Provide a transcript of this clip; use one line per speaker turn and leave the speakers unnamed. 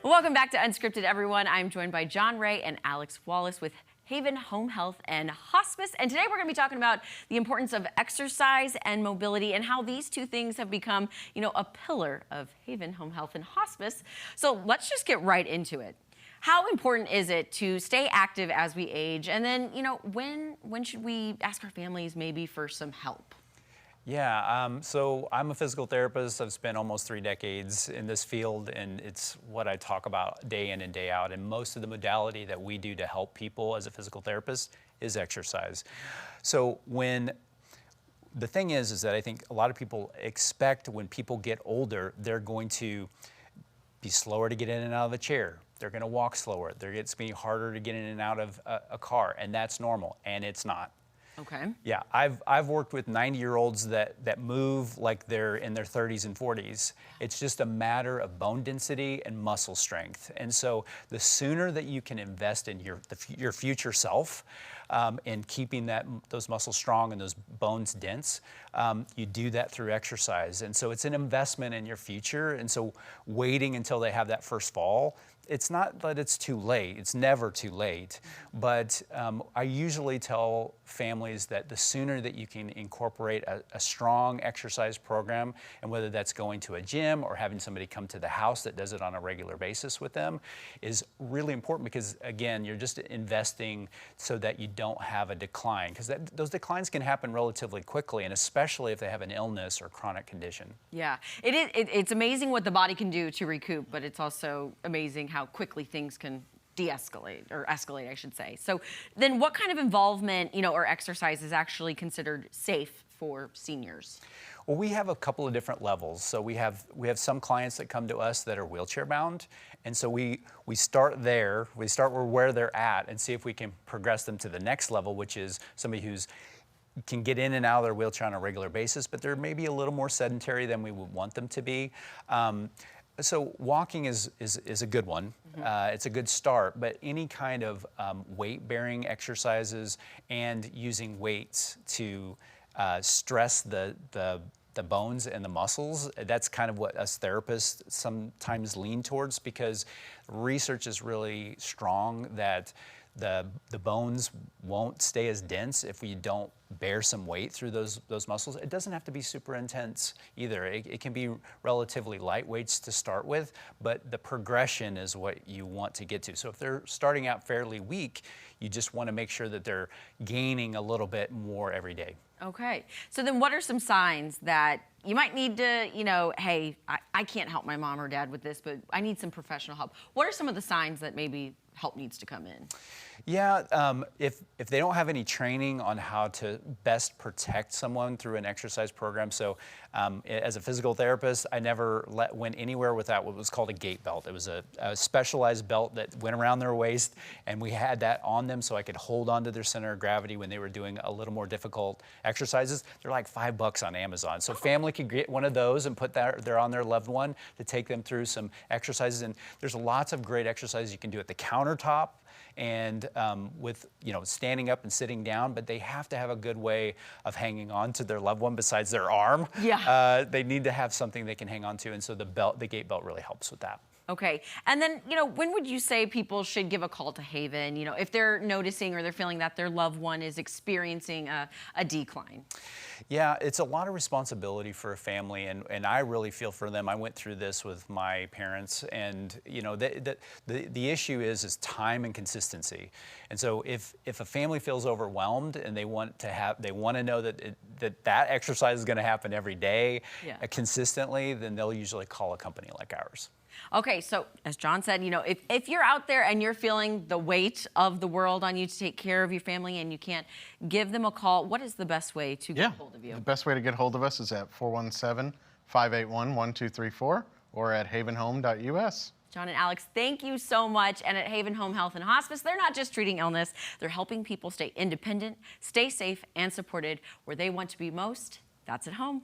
Welcome back to Unscripted, everyone. I'm joined by John Ray and Alex Wallace with Haven Home Health and Hospice. And today we're going to be talking about the importance of exercise and mobility and how these two things have become, a pillar of Haven Home Health and Hospice. So let's just get right into it. How important is it to stay active as we age? And then, when should we ask our families maybe for some help?
Yeah, so I'm a physical therapist. I've spent almost 3 decades in this field, and it's what I talk about day in and day out. And most of the modality that we do to help people as a physical therapist is exercise. So the thing is that I think a lot of people expect when people get older, they're going to be slower to get in and out of the chair. They're going to walk slower. It's going to be harder to get in and out of a car, and that's normal, and it's not.
Okay.
Yeah, I've worked with 90-year-olds that move like they're in their 30s and 40s. It's just a matter of bone density and muscle strength. And so the sooner that you can invest in your future self, in keeping those muscles strong and those bones dense, you do that through exercise. And so it's an investment in your future. And so waiting until they have that first fall, it's not that it's too late. It's never too late. But I usually tell families that the sooner that you can incorporate a strong exercise program, and whether that's going to a gym or having somebody come to the house that does it on a regular basis with them, is really important because, again, you're just investing so that you don't have a decline. Because those declines can happen relatively quickly, and especially if they have an illness or chronic condition.
Yeah, it's amazing what the body can do to recoup, but it's also amazing how quickly things can de-escalate, or escalate, I should say. So then what kind of involvement, or exercise is actually considered safe for seniors?
Well, we have a couple of different levels. So we have some clients that come to us that are wheelchair bound. And so we start there, we start where they're at and see if we can progress them to the next level, which is somebody who's can get in and out of their wheelchair on a regular basis, but they're maybe a little more sedentary than we would want them to be. So walking is a good one. Mm-hmm. It's a good start, but any kind of weight-bearing exercises and using weights to stress the bones and the muscles, that's kind of what us therapists sometimes lean towards, because research is really strong that the bones won't stay as dense if we don't bear some weight through those muscles. It doesn't have to be super intense either. It can be relatively light weights to start with, but the progression is what you want to get to. So if they're starting out fairly weak, you just want to make sure that they're gaining a little bit more every day.
Okay. So then what are some signs that you might need to, hey, I can't help my mom or dad with this, but I need some professional help. What are some of the signs that maybe help needs to come in?
Yeah, if they don't have any training on how to best protect someone through an exercise program. So as a physical therapist, I never went anywhere without what was called a gait belt. It was a specialized belt that went around their waist, and we had that on them so I could hold on to their center of gravity when they were doing a little more difficult exercises. They're like $5 on Amazon. So family could get one of those and put that there on their loved one to take them through some exercises. And there's lots of great exercises you can do at the countertop and with standing up and sitting down, but they have to have a good way of hanging on to their loved one besides their arm.
Yeah.
They need to have something they can hang on to, and so the gait belt really helps with that.
Okay. And then, when would you say people should give a call to Haven, if they're noticing or they're feeling that their loved one is experiencing a decline?
Yeah, it's a lot of responsibility for a family, and I really feel for them. I went through this with my parents, and the issue is time and consistency. And so if a family feels overwhelmed and they want to know that exercise is going to happen every day,
yeah,
consistently, then they'll usually call a company like ours.
Okay, so as John said, if you're out there and you're feeling the weight of the world on you to take care of your family and you can't, give them a call. What is the best way to get hold of you?
The best way to get hold of us is at 417-581-1234 or at havenhome.us.
John and Alex, thank you so much. And at Haven Home Health and Hospice, they're not just treating illness, they're helping people stay independent, stay safe, and supported where they want to be most. That's at home.